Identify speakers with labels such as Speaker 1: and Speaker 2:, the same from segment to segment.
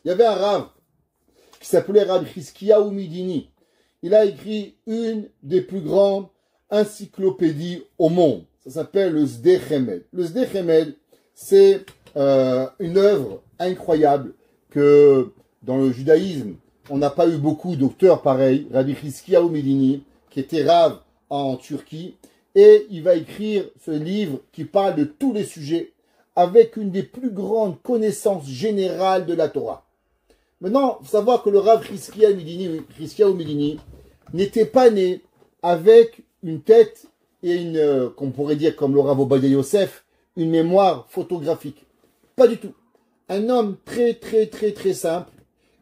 Speaker 1: Il y avait un Rav qui s'appelait Rabbi Chizkiyahu Midini. Il a écrit une des plus grandes encyclopédies au monde. Ça s'appelle le Sdeh Chemed. Le Sdeh Chemed, c'est une œuvre incroyable que dans le judaïsme, on n'a pas eu beaucoup d'auteurs pareils. Rabbi Chizkiyahu Midini, qui était Rav en Turquie, et il va écrire ce livre qui parle de tous les sujets avec une des plus grandes connaissances générales de la Torah. Maintenant, il faut savoir que le Rav Chizkiyahu Midini n'était pas né avec une tête et une, qu'on pourrait dire comme le Rav Ovadia Yosef, une mémoire photographique. Pas du tout. Un homme très simple,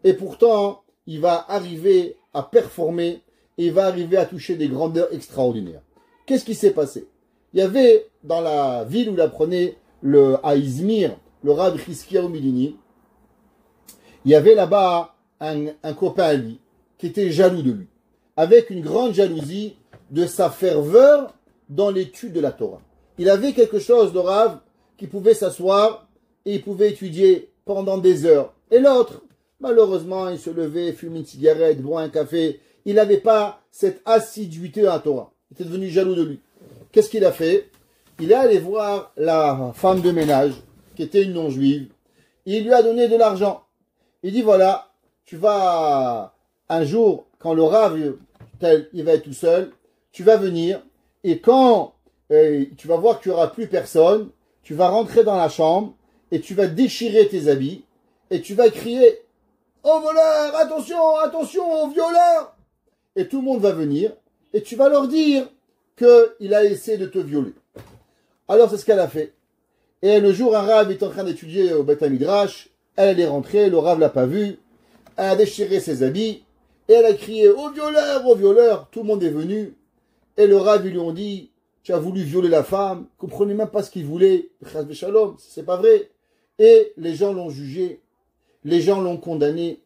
Speaker 1: et pourtant, il va arriver à performer, et il va arriver à toucher des grandeurs extraordinaires. Qu'est-ce qui s'est passé? Il y avait, dans la ville où il apprenait à Izmir, le Rav Chizkiyahu Midini, il y avait là-bas un copain à lui, qui était jaloux de lui, avec une grande jalousie de sa ferveur dans l'étude de la Torah. Il avait quelque chose de Rav qui pouvait s'asseoir et il pouvait étudier pendant des heures. Et l'autre, malheureusement, il se levait, fumait une cigarette, boit un café. Il n'avait pas cette assiduité à la Torah. Il était devenu jaloux de lui. Qu'est-ce qu'il a fait? Il est allé voir la femme de ménage, qui était une non-juive. Il lui a donné de l'argent. Il dit, voilà, tu vas, un jour, quand le Rav, il va être tout seul, tu vas venir, et quand tu vas voir qu'il n'y aura plus personne, tu vas rentrer dans la chambre, et tu vas déchirer tes habits, et tu vas crier, oh voleur, attention, attention, violeur! Et tout le monde va venir, et tu vas leur dire qu'il a essayé de te violer. Alors c'est ce qu'elle a fait. Et le jour, un Rav est en train d'étudier au Beth Midrash, elle est rentrée, le Rav l'a pas vue, elle a déchiré ses habits, et elle a crié, oh violeur, tout le monde est venu, et le Rav, ils lui ont dit, tu as voulu violer la femme, comprenez même pas ce qu'il voulait, Chas v'Shalom, c'est pas vrai. Et les gens l'ont jugé, les gens l'ont condamné,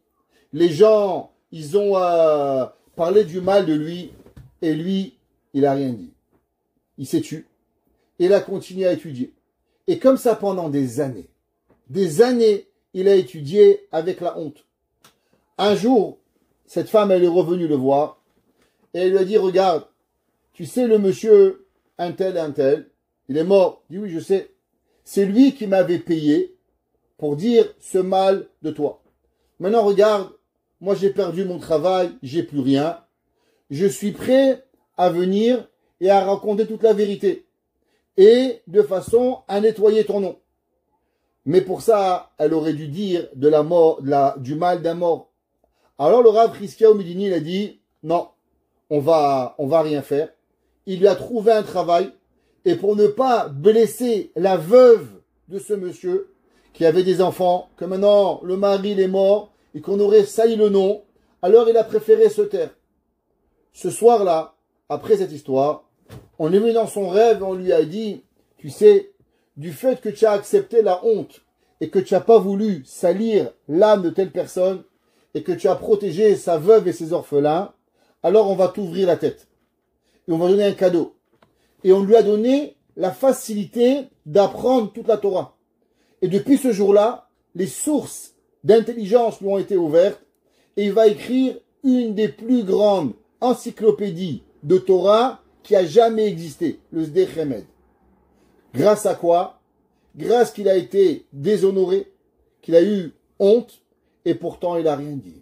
Speaker 1: les gens, ils ont parlé du mal de lui, et lui, il a rien dit. Il s'est tué, et il a continué à étudier. Et comme ça pendant des années, il a étudié avec la honte. Un jour, cette femme, elle est revenue le voir, et elle lui a dit, regarde, tu sais le monsieur, un tel, il est mort. Il dit, oui, je sais. C'est lui qui m'avait payé pour dire ce mal de toi. Maintenant, regarde, moi j'ai perdu mon travail, j'ai plus rien. Je suis prêt à venir et à raconter toute la vérité. Et de façon à nettoyer ton nom. Mais pour ça, elle aurait dû dire de la mort, du mal d'un mort. Alors le Rav Chizkiyahu Midini, il a dit, non, on va rien faire. Il lui a trouvé un travail, et pour ne pas blesser la veuve de ce monsieur, qui avait des enfants, que maintenant le mari il est mort, et qu'on aurait sailli le nom, alors il a préféré se taire. Ce soir-là, après cette histoire, on est venu dans son rêve, on lui a dit, tu sais, du fait que tu as accepté la honte, et que tu n'as pas voulu salir l'âme de telle personne, et que tu as protégé sa veuve et ses orphelins, alors on va t'ouvrir la tête. Et on va donner un cadeau. Et on lui a donné la facilité d'apprendre toute la Torah. Et depuis ce jour-là, les sources d'intelligence lui ont été ouvertes, et il va écrire une des plus grandes encyclopédies de Torah qui a jamais existé, le Sdeh Chemed. Grâce à quoi? Grâce qu'il a été déshonoré, qu'il a eu honte, et pourtant il n'a rien dit.